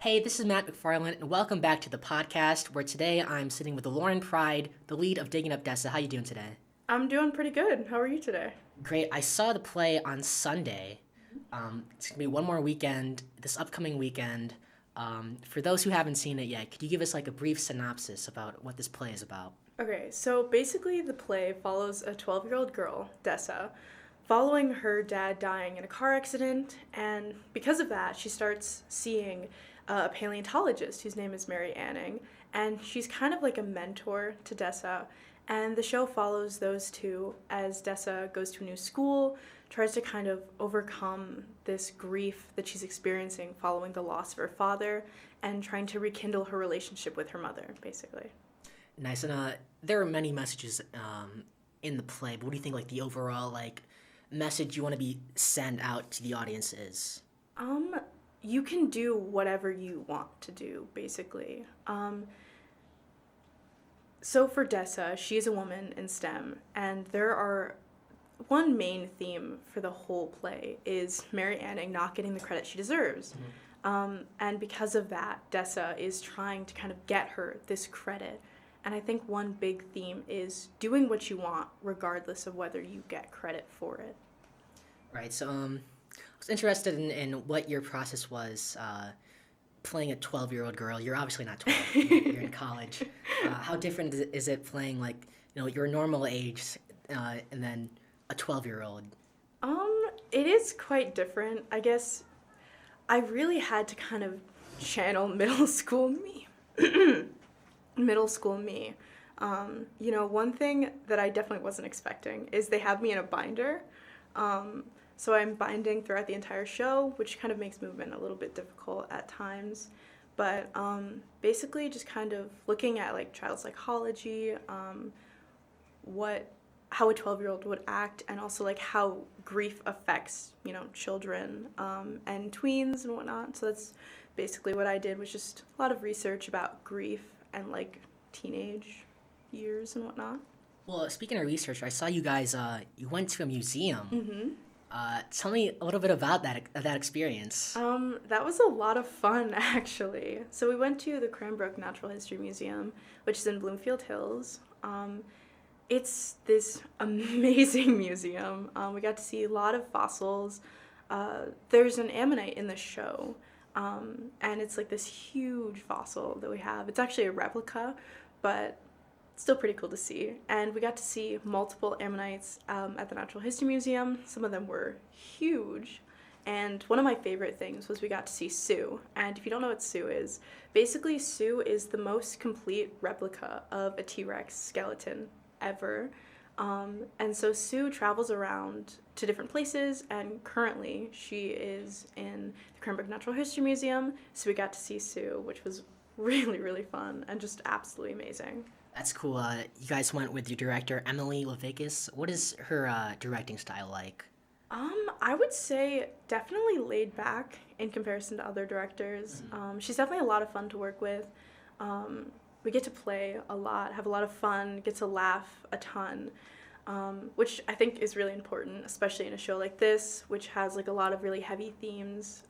Hey, this is Matt McFarlin, and welcome back to the podcast, where today I'm sitting with Lauren Pride, the lead of Digging Up Dessa. How you doing today? I'm doing pretty good. How are you today? Great. I saw the play on Sunday. It's gonna be one more weekend, this upcoming weekend. For those who haven't seen it yet, could you give us like a brief synopsis about what this play is about? Okay, so basically, the play follows a 12-year-old girl, Dessa, following her dad dying in a car accident, and because of that, she starts seeing a paleontologist whose name is Mary Anning, and she's kind of like a mentor to Dessa. And the show follows those two as Dessa goes to a new school, tries to kind of overcome this grief that she's experiencing following the loss of her father, and trying to rekindle her relationship with her mother, basically. Nice. And there are many messages in the play, but what do you think like the overall like message you want to be send out to the audience is? Um, you can do whatever you want to do, basically. So for Dessa, she is a woman in STEM, and there are one main theme for the whole play is Mary Anning not getting the credit she deserves. And because of that, Dessa is trying to kind of get her this credit. And I think one big theme is doing what you want, regardless of whether you get credit for it. Right. So I was interested in what your process was playing a 12-year-old girl. You're obviously not 12. You're in college. How different is it playing like your normal age and then a 12-year-old? It is quite different. I guess I really had to kind of channel middle school me. Middle school me. One thing that I definitely wasn't expecting is they have me in a binder. So I'm binding throughout the entire show, which kind of makes movement a little bit difficult at times. But basically just kind of looking at like child psychology, what how a 12-year-old would act, and also like how grief affects children and tweens and whatnot. So that's basically what I did, was just a lot of research about grief and like teenage years and whatnot. Well, speaking of research, I saw you guys. You went to a museum. Mm-hmm. Tell me a little bit about that experience. That was a lot of fun, actually. So we went to the Cranbrook Natural History Museum, which is in Bloomfield Hills. It's this amazing museum. We got to see a lot of fossils. There's an ammonite in the show, and it's like this huge fossil that we have. It's actually a replica, but still pretty cool to see. And we got to see multiple ammonites at the Natural History Museum. Some of them were huge. And one of my favorite things was we got to see Sue. And if you don't know what Sue is, basically Sue is the most complete replica of a T-Rex skeleton ever. And so Sue travels around to different places, and currently she is in the Cranbrook Natural History Museum. So we got to see Sue, which was really, really fun and just absolutely amazing. That's cool. You guys went with your director, Emily Levickis. What is her directing style like? I would say definitely laid back in comparison to other directors. She's definitely a lot of fun to work with. We get to play a lot, have a lot of fun, get to laugh a ton, which I think is really important, especially in a show like this, which has like a lot of really heavy themes.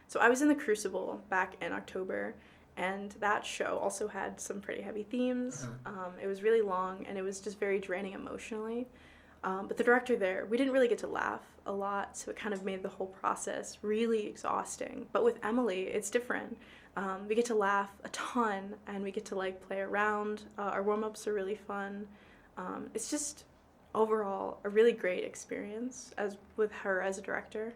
So I was in the Crucible back in October, and that show also had some pretty heavy themes. It was really long, and it was just very draining emotionally. But the director there, we didn't really get to laugh a lot, so it kind of made the whole process really exhausting. But with Emily, it's different. We get to laugh a ton, and we get to like play around. Our warm-ups are really fun. It's just overall a really great experience as with her as a director.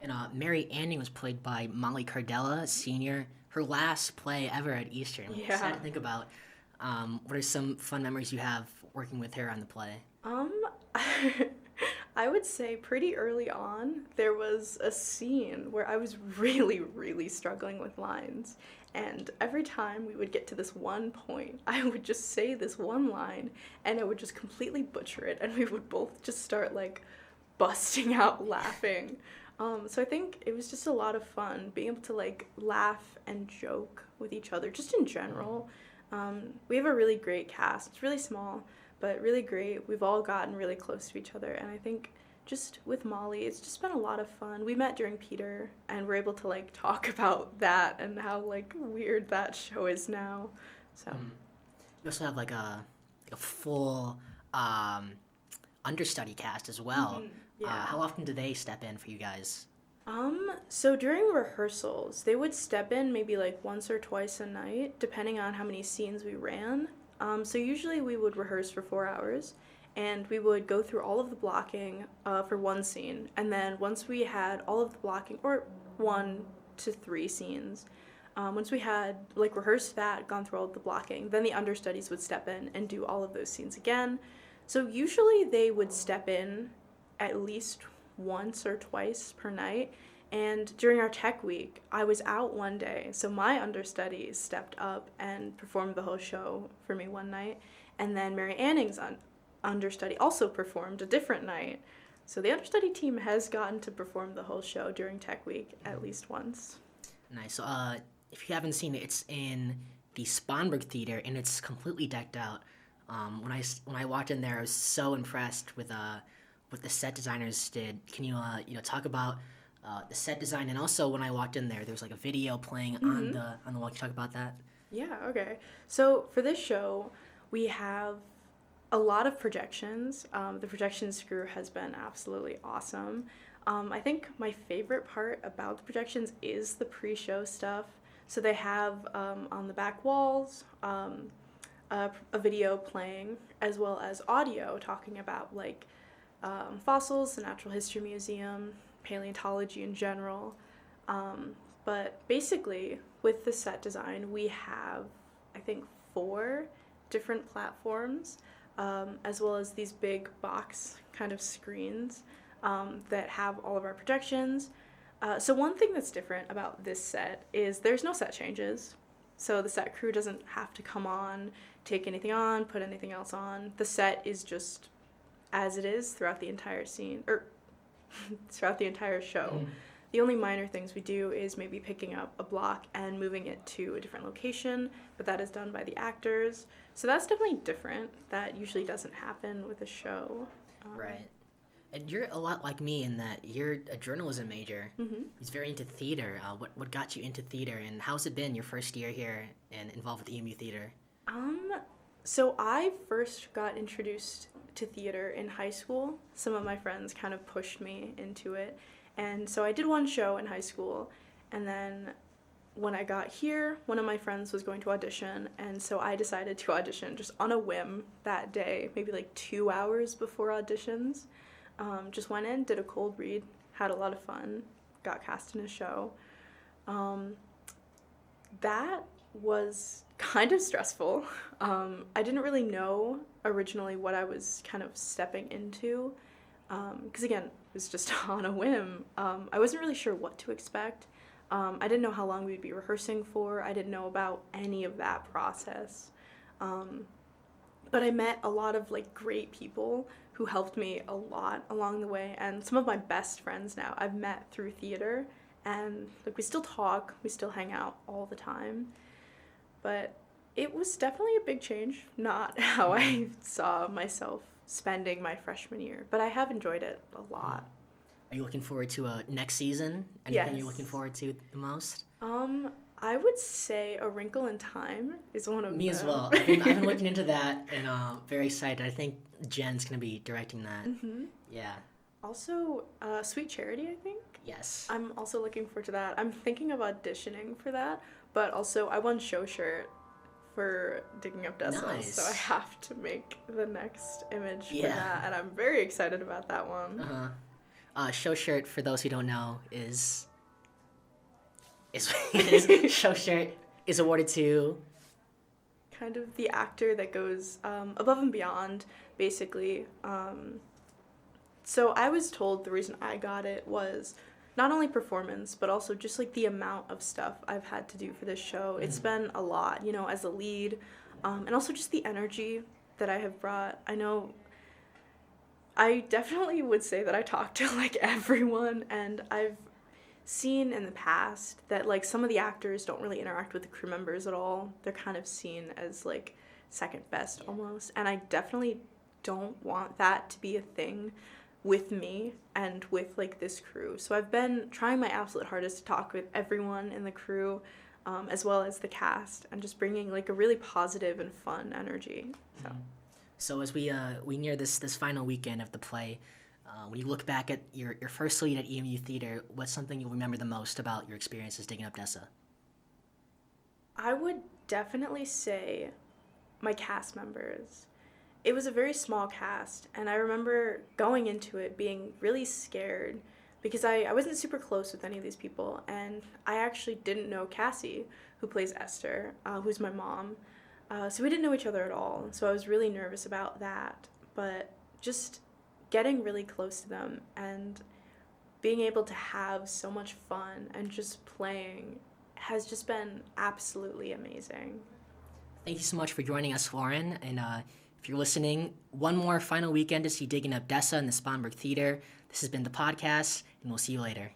And Mary Anning was played by Molly Cardella, senior. Her last play ever at Eastern. Yeah. Sad to think about. What are some fun memories you have working with her on the play? Um, I would say pretty early on, there was a scene where I was really, really struggling with lines. And every time we would get to this one point, I would just say this one line, and I would just completely butcher it, and we would both just start like busting out laughing. So I think it was just a lot of fun being able to like laugh and joke with each other, just in general. We have a really great cast. It's really small, but really great. We've all gotten really close to each other, and I think just with Molly. It's just been a lot of fun. We met during Peter, and we're able to like talk about that and how like weird that show is now. So You also have like a full understudy cast as well. yeah. How often do they step in for you guys? So during rehearsals, they would step in maybe like once or twice a night, depending on how many scenes we ran. So usually we would rehearse for 4 hours, and we would go through all of the blocking for one scene, and then once we had all of the blocking, or 1 to 3 scenes, once we had like rehearsed that, gone through all of the blocking, then the understudies would step in and do all of those scenes again. So usually they would step in at least once or twice per night. And during our tech week, I was out one day, so my understudy stepped up and performed the whole show for me one night. And then Mary Anning's understudy also performed a different night. So the understudy team has gotten to perform the whole show during tech week at least once. Nice. So, if you haven't seen it, it's in the Sponberg Theater, and it's completely decked out. When I walked in there, I was so impressed with what the set designers did. Can you talk about the set design? And also, when I walked in there, there was like a video playing on the wall. Can you talk about that? Yeah, okay. So for this show, we have a lot of projections. The projections crew has been absolutely awesome. I think my favorite part about the projections is the pre-show stuff. So they have on the back walls a video playing, as well as audio talking about like fossils, the Natural History Museum, paleontology in general. But basically, with the set design, we have, I think, 4 different platforms, as well as these big box kind of screens that have all of our projections. So one thing that's different about this set is there's no set changes. So the set crew doesn't have to come on, take anything on, put anything else on. The set is just as it is throughout the entire scene, or throughout the entire show. The only minor things we do is maybe picking up a block and moving it to a different location, but that is done by the actors. So that's definitely different. That usually doesn't happen with a show. Right. And you're a lot like me in that you're a journalism major. Who's very into theater. What got you into theater, and how's it been your first year here and involved with EMU theater? So I first got introduced to theater in high school. Some of my friends kind of pushed me into it. And so I did one show in high school, and then when I got here, one of my friends was going to audition, and so I decided to audition just on a whim that day, maybe like 2 hours before auditions. Just went in, did a cold read, had a lot of fun, got cast in a show. That was kind of stressful. I didn't really know originally what I was kind of stepping into, because again, it was just on a whim. I wasn't really sure what to expect. I didn't know how long we'd be rehearsing for. I didn't know about any of that process. But I met a lot of like great people who helped me a lot along the way, and some of my best friends now I've met through theater, and like we still talk, we still hang out all the time. But it was definitely a big change, not how I saw myself spending my freshman year, but I have enjoyed it a lot. Are you looking forward to next season? Anything Yes. you're looking forward to the most? I would say A Wrinkle in Time is one of them. Me as well. I've been looking into that, and very excited. I think Jen's gonna be directing that. Yeah. Also, Sweet Charity, I think. Yes. I'm also looking forward to that. I'm thinking of auditioning for that, but also I won show shirt for Digging Up Dessa, Nice. so I have to make the next image for Yeah. that, and I'm very excited about that one. Show shirt, for those who don't know, is show shirt is awarded to. Kind of the actor that goes above and beyond, basically. So I was told the reason I got it was not only performance, but also just like the amount of stuff I've had to do for this show. It's been a lot, as a lead, and also just the energy that I have brought. I know I definitely would say that I talk to like everyone, and I've seen in the past that like some of the actors don't really interact with the crew members at all. They're kind of seen as like second best almost, and I definitely don't want that to be a thing with me and with like this crew. So I've been trying my absolute hardest to talk with everyone in the crew, as well as the cast, and just bringing like a really positive and fun energy. So. So as we near this final weekend of the play, when you look back at your first lead at EMU Theater, what's something you'll remember the most about your experiences digging up Dessa? I would definitely say my cast members. It was a very small cast, and I remember going into it being really scared because I wasn't super close with any of these people, and I actually didn't know Cassie, who plays Esther, who's my mom. So we didn't know each other at all, so I was really nervous about that. But just getting really close to them and being able to have so much fun and just playing has just been absolutely amazing. Thank you so much for joining us, Lauren. And if you're listening, one more final weekend to see Digging Up Dessa in the Sponberg Theater. This has been the podcast, and we'll see you later.